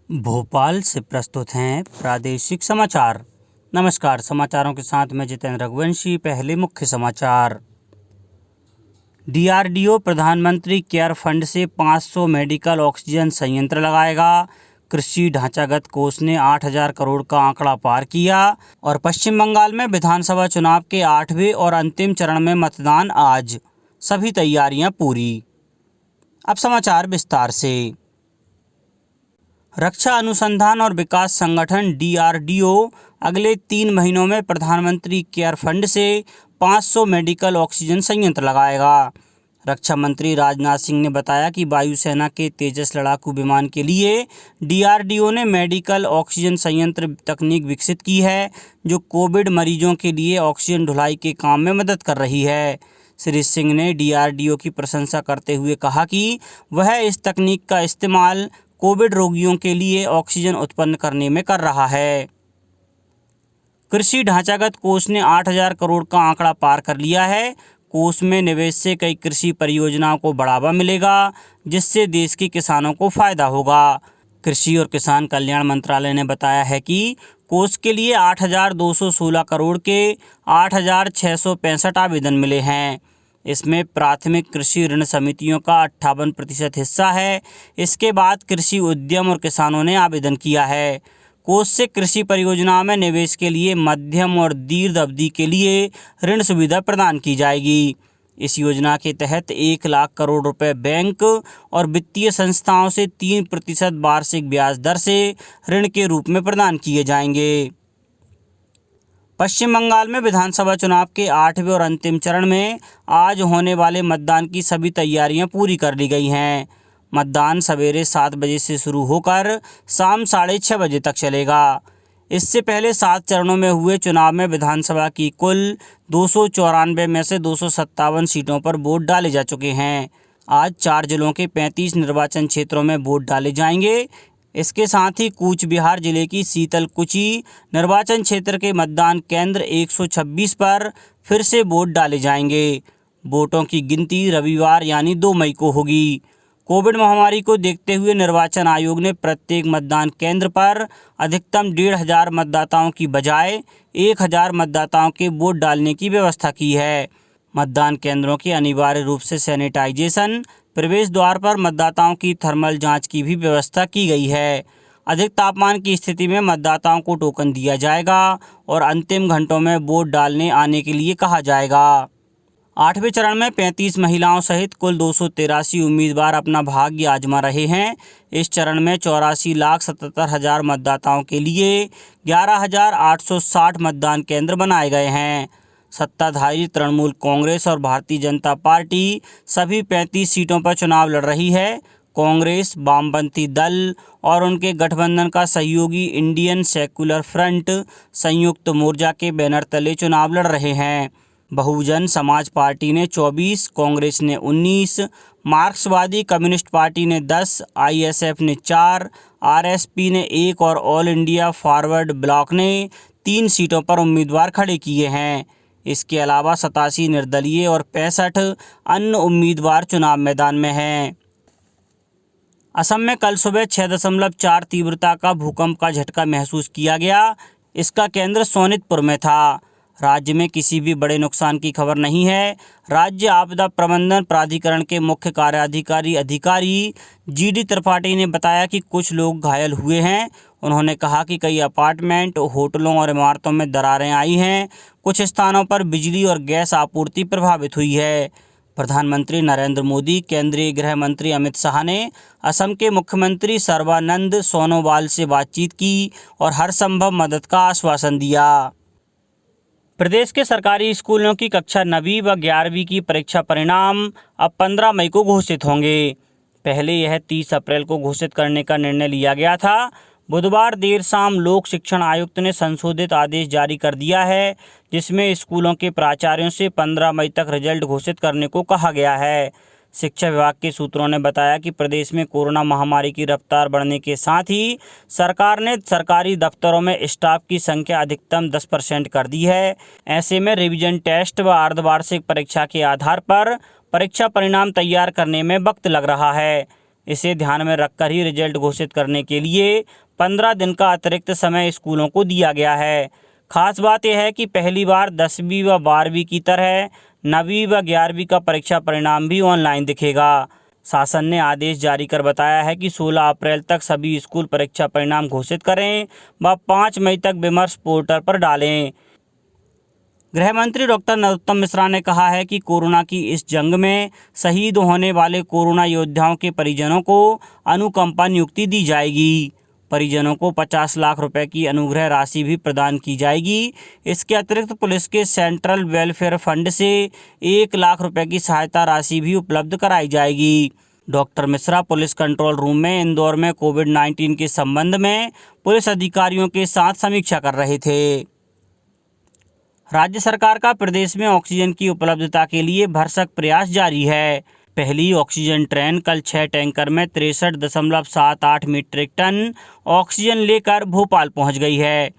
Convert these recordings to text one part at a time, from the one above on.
भोपाल से प्रस्तुत हैं प्रादेशिक समाचार। नमस्कार, समाचारों के साथ मैं जितेंद्र रघुवंशी। पहले मुख्य समाचार। डीआरडीओ प्रधानमंत्री केयर फंड से 500 मेडिकल ऑक्सीजन संयंत्र लगाएगा। कृषि ढांचागत कोष ने 8,000 करोड़ का आंकड़ा पार किया। और पश्चिम बंगाल में विधानसभा चुनाव के 8वें और अंतिम चरण में मतदान आज, सभी तैयारियां पूरी। अब समाचार विस्तार से। रक्षा अनुसंधान और विकास संगठन डीआरडीओ अगले 3 महीनों में प्रधानमंत्री केयर फंड से 500 मेडिकल ऑक्सीजन संयंत्र लगाएगा। रक्षा मंत्री राजनाथ सिंह ने बताया कि वायुसेना के तेजस लड़ाकू विमान के लिए डीआरडीओ ने मेडिकल ऑक्सीजन संयंत्र तकनीक विकसित की है, जो कोविड मरीजों के लिए ऑक्सीजन ढुलाई के काम में मदद कर रही है। श्री सिंह ने डीआरडीओ की प्रशंसा करते हुए कहा कि वह इस तकनीक का इस्तेमाल कोविड रोगियों के लिए ऑक्सीजन उत्पन्न करने में कर रहा है। कृषि ढांचागत कोष ने 8,000 करोड़ का आंकड़ा पार कर लिया है। कोष में निवेश से कई कृषि परियोजनाओं को बढ़ावा मिलेगा, जिससे देश के किसानों को फायदा होगा। कृषि और किसान कल्याण मंत्रालय ने बताया है कि कोष के लिए 8,216 करोड़ के 8,665 आवेदन मिले हैं। इसमें प्राथमिक कृषि ऋण समितियों का 58% हिस्सा है। इसके बाद कृषि उद्यम और किसानों ने आवेदन किया है। कोष से कृषि परियोजनाओं में निवेश के लिए मध्यम और दीर्घ अवधि के लिए ऋण सुविधा प्रदान की जाएगी। इस योजना के तहत 1 लाख करोड़ रुपए बैंक और वित्तीय संस्थाओं से 3% वार्षिक ब्याज दर से ऋण के रूप में प्रदान किए जाएंगे। पश्चिम बंगाल में विधानसभा चुनाव के 8वें और अंतिम चरण में आज होने वाले मतदान की सभी तैयारियां पूरी कर ली गई हैं। मतदान सवेरे 7 बजे से शुरू होकर शाम 6:30 बजे तक चलेगा। इससे पहले 7 चरणों में हुए चुनाव में विधानसभा की कुल 294 में से 257 सीटों पर वोट डाले जा चुके हैं। आज 4 जिलों के 35 निर्वाचन क्षेत्रों में वोट डाले जाएंगे। इसके साथ ही कूच बिहार जिले की शीतलकुची निर्वाचन क्षेत्र के मतदान केंद्र 126 पर फिर से वोट डाले जाएंगे। वोटों की गिनती रविवार यानी 2 मई को होगी। कोविड महामारी को देखते हुए निर्वाचन आयोग ने प्रत्येक मतदान केंद्र पर अधिकतम 1,500 मतदाताओं की बजाय 1,000 मतदाताओं के वोट डालने की व्यवस्था की है। मतदान केंद्रों के अनिवार्य रूप से सैनिटाइजेशन, प्रवेश द्वार पर मतदाताओं की थर्मल जांच की भी व्यवस्था की गई है। अधिक तापमान की स्थिति में मतदाताओं को टोकन दिया जाएगा और अंतिम घंटों में वोट डालने आने के लिए कहा जाएगा। 8वें चरण में 35 महिलाओं सहित कुल 283 उम्मीदवार अपना भाग्य आजमा रहे हैं। इस चरण में 84,77,000 मतदाताओं के लिए 11,860 मतदान केंद्र बनाए गए हैं। सत्ताधारी तृणमूल कांग्रेस और भारतीय जनता पार्टी सभी 35 सीटों पर चुनाव लड़ रही है। कांग्रेस, वामपंथी दल और उनके गठबंधन का सहयोगी इंडियन सेक्युलर फ्रंट संयुक्त मोर्चा के बैनर तले चुनाव लड़ रहे हैं। बहुजन समाज पार्टी ने 24, कांग्रेस ने 19, मार्क्सवादी कम्युनिस्ट पार्टी ने 10, आईएसएफ ने 4, आरएसपी ने 1 और ऑल इंडिया फॉरवर्ड ब्लॉक ने 3 सीटों पर उम्मीदवार खड़े किए हैं। इसके अलावा 87 निर्दलीय और 65 अन्य उम्मीदवार चुनाव मैदान में हैं। असम में कल सुबह 6.4 तीव्रता का भूकंप का झटका महसूस किया गया। इसका केंद्र सोनितपुर में था। राज्य में किसी भी बड़े नुकसान की खबर नहीं है। राज्य आपदा प्रबंधन प्राधिकरण के मुख्य कार्यकारी अधिकारी जीडी त्रिपाठी ने बताया कि कुछ लोग घायल हुए हैं। उन्होंने कहा कि कई अपार्टमेंट, होटलों और इमारतों में दरारें आई हैं। कुछ स्थानों पर बिजली और गैस आपूर्ति प्रभावित हुई है। प्रधानमंत्री नरेंद्र मोदी, केंद्रीय गृह मंत्री अमित शाह ने असम के मुख्यमंत्री सर्बानंद सोनोवाल से बातचीत की और हर संभव मदद का आश्वासन दिया। प्रदेश के सरकारी स्कूलों की कक्षा 9वीं व 11वीं की परीक्षा परिणाम अब 15 मई को घोषित होंगे। पहले यह 30 अप्रैल को घोषित करने का निर्णय लिया गया था। बुधवार देर शाम लोक शिक्षण आयुक्त ने संशोधित आदेश जारी कर दिया है, जिसमें स्कूलों के प्राचार्यों से 15 मई तक रिजल्ट घोषित करने को कहा गया है। शिक्षा विभाग के सूत्रों ने बताया कि प्रदेश में कोरोना महामारी की रफ्तार बढ़ने के साथ ही सरकार ने सरकारी दफ्तरों में स्टाफ की संख्या अधिकतम 10% कर दी है। ऐसे में रिवीजन टेस्ट व अर्धवार्षिक परीक्षा के आधार पर परीक्षा परिणाम तैयार करने में वक्त लग रहा है। इसे ध्यान में रखकर ही रिजल्ट घोषित करने के लिए 15 दिन का अतिरिक्त समय स्कूलों को दिया गया है। खास बात यह है कि पहली बार 10वीं व 12वीं की तरह 9वीं व 11वीं का परीक्षा परिणाम भी ऑनलाइन दिखेगा। शासन ने आदेश जारी कर बताया है कि 16 अप्रैल तक सभी स्कूल परीक्षा परिणाम घोषित करें व 5 मई तक विमर्श पोर्टल पर डालें। गृह मंत्री डॉक्टर नरोत्तम मिश्रा ने कहा है कि कोरोना की इस जंग में शहीद होने वाले कोरोना योद्धाओं के परिजनों को अनुकंपा नियुक्ति दी जाएगी। परिजनों को 50 लाख रुपए की अनुग्रह राशि भी प्रदान की जाएगी। इसके अतिरिक्त पुलिस के सेंट्रल वेलफेयर फंड से 1 लाख रुपए की सहायता राशि भी उपलब्ध कराई जाएगी। Doctor Mishra police control room में इंदौर में कोविड-19 के संबंध में पुलिस अधिकारियों के साथ समीक्षा कर रहे थे। राज्य सरकार का प्रदेश में ऑक्सीजन की उपलब्धता के लिए भरसक प्रयास जारी है। पहली ऑक्सीजन ट्रेन कल 6 टैंकर में 63.78 मीट्रिक टन ऑक्सीजन लेकर भोपाल पहुंच गई है।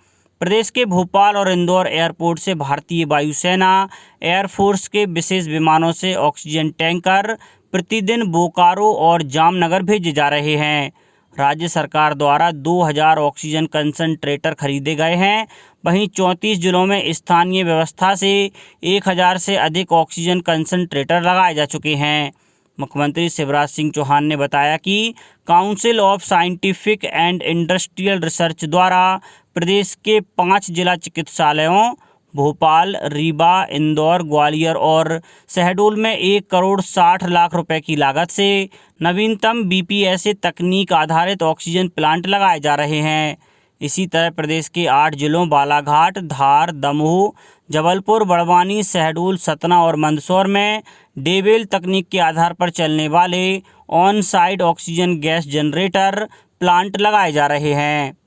प्रदेश के भोपाल और इंदौर एयरपोर्ट से भारतीय वायुसेना एयरफोर्स के विशेष विमानों से ऑक्सीजन टैंकर प्रतिदिन बोकारो और जामनगर भेजे जा रहे हैं। राज्य सरकार द्वारा 2000 ऑक्सीजन कंसंट्रेटर खरीदे गए हैं। वहीं 34 जिलों में स्थानीय व्यवस्था से 1000 से अधिक ऑक्सीजन कंसंट्रेटर लगाए जा चुके हैं। मुख्यमंत्री शिवराज सिंह चौहान ने बताया कि council of scientific and industrial research द्वारा प्रदेश के 5 जिला चिकित्सालयों भोपाल, रीवा, इंदौर, ग्वालियर और शहडोल में 1 करोड़ 60 लाख रुपए की लागत से नवीनतम BPSA तकनीक आधारित ऑक्सीजन प्लांट लगाए जा रहे हैं। इसी तरह प्रदेश के 8 जिलों बालाघाट, धार, दमोह, जबलपुर, बड़वानी, शहडोल, सतना और मंदसौर में डेबेल तकनीक के आधार पर चलने वाले on site oxygen gas generator plant लगाए जा रहे हैं।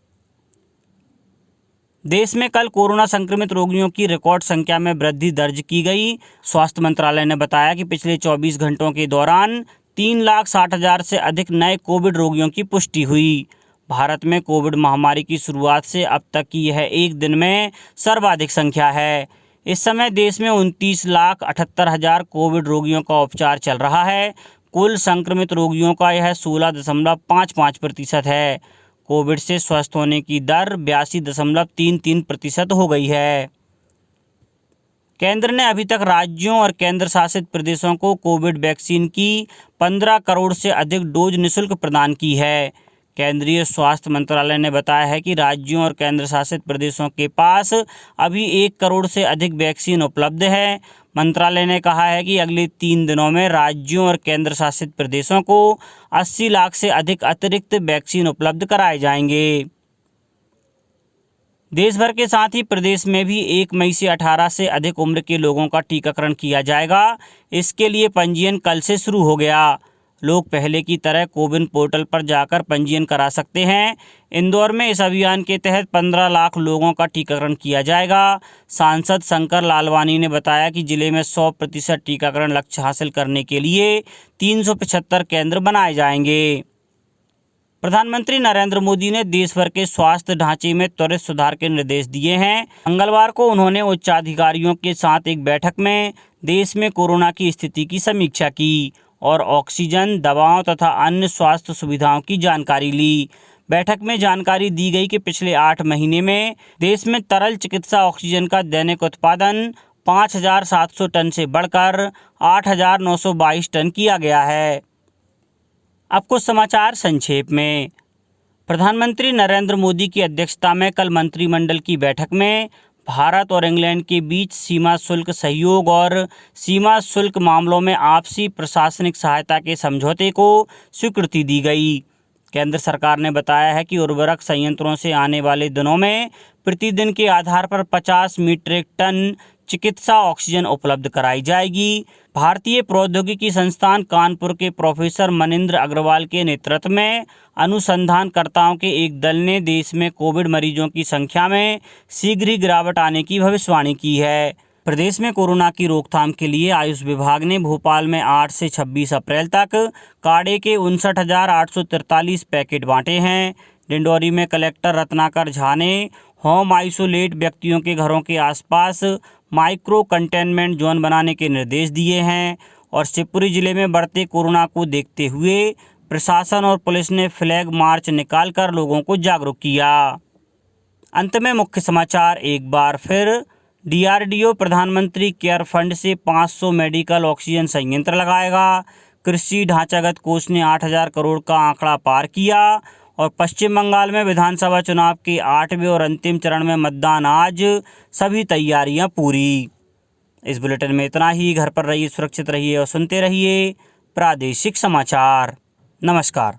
देश में कल कोरोना संक्रमित रोगियों की रिकॉर्ड संख्या में वृद्धि दर्ज की गई। स्वास्थ्य मंत्रालय ने बताया कि पिछले 24 घंटों के दौरान 3,60,000 से अधिक नए कोविड रोगियों की पुष्टि हुई। भारत में कोविड महामारी की शुरुआत से अब तक की यह एक दिन में सर्वाधिक संख्या है। इस समय देश में 29,78,000 कोविड रोगियों का उपचार चल रहा है। कुल संक्रमित रोगियों का यह 16.55% है। कोविड से स्वस्थ होने की दर 82.33% हो गई है। केंद्र ने अभी तक राज्यों और केंद्र शासित प्रदेशों को कोविड वैक्सीन की 15 करोड़ से अधिक डोज निःशुल्क प्रदान की है। केंद्रीय स्वास्थ्य मंत्रालय ने बताया है कि राज्यों और केंद्र शासित प्रदेशों के पास अभी 1 करोड़ से अधिक वैक्सीन उपलब्ध है। मंत्रालय ने कहा है कि अगले 3 दिनों में राज्यों और केंद्र शासित प्रदेशों को 80 लाख से अधिक अतिरिक्त वैक्सीन उपलब्ध कराए जाएंगे। देश भर के साथ ही प्रदेश में भी 1 मई से 18 से अधिक उम्र के लोगों का टीकाकरण किया जाएगा। इसके लिए पंजीयन कल से शुरू हो गया। लोग पहले की तरह कोविन पोर्टल पर जाकर पंजीयन करा सकते हैं। इंदौर में इस अभियान के तहत 15 लाख लोगों का टीकाकरण किया जाएगा। सांसद शंकर लालवानी ने बताया कि जिले में 100% टीकाकरण लक्ष्य हासिल करने के लिए 375 केंद्र बनाए जाएंगे। प्रधानमंत्री नरेंद्र मोदी ने देश भर के स्वास्थ्य ढांचे में त्वरित सुधार के निर्देश दिए हैं। मंगलवार को उन्होंने उच्चाधिकारियों के साथ एक बैठक में देश में कोरोना की स्थिति की समीक्षा की और ऑक्सीजन, दवाओं तथा अन्य स्वास्थ्य सुविधाओं की जानकारी ली। बैठक में जानकारी दी गई कि पिछले 8 महीने में देश में तरल चिकित्सा ऑक्सीजन का दैनिक उत्पादन 5,700 टन से बढ़कर 8,922 टन किया गया है। अब कुछ समाचार संक्षेप में। प्रधानमंत्री नरेंद्र मोदी की अध्यक्षता में कल मंत्रिमंडल की बैठक में भारत और इंग्लैंड के बीच सीमा शुल्क सहयोग और सीमा शुल्क मामलों में आपसी प्रशासनिक सहायता के समझौते को स्वीकृति दी गई। केंद्र सरकार ने बताया है कि उर्वरक संयंत्रों से आने वाले दिनों में प्रतिदिन के आधार पर 50 मीट्रिक टन चिकित्सा ऑक्सीजन उपलब्ध कराई जाएगी। भारतीय प्रौद्योगिकी संस्थान कानपुर के प्रोफेसर मनिंद्र अग्रवाल के नेतृत्व में अनुसंधानकर्ताओं के एक दल ने देश में कोविड मरीजों की संख्या में शीघ्र ही गिरावट आने की भविष्यवाणी की है। प्रदेश में कोरोना की रोकथाम के लिए आयुष विभाग ने भोपाल में 8 से 26 अप्रैल तक काढ़े के 59,843 पैकेट बांटे हैं। डिंडौरी में कलेक्टर रत्नाकर झा ने होम आइसोलेट व्यक्तियों के घरों के आसपास माइक्रो कंटेनमेंट जोन बनाने के निर्देश दिए हैं और शिवपुरी जिले में बढ़ते कोरोना को देखते हुए प्रशासन और पुलिस ने फ्लैग मार्च निकालकर लोगों को जागरूक किया। अंत में मुख्य समाचार एक बार फिर। DRDO प्रधानमंत्री केयर फंड से 500 मेडिकल ऑक्सीजन संयंत्र लगाएगा। कृषि ढांचागत कोष ने 8,000 करोड़ का आंकड़ा पार किया। और पश्चिम बंगाल में विधानसभा चुनाव के 8वें और अंतिम चरण में मतदान आज, सभी तैयारियां पूरी। इस बुलेटिन में इतना ही। घर पर रहिए, सुरक्षित रहिए और सुनते रहिए प्रादेशिक समाचार। नमस्कार।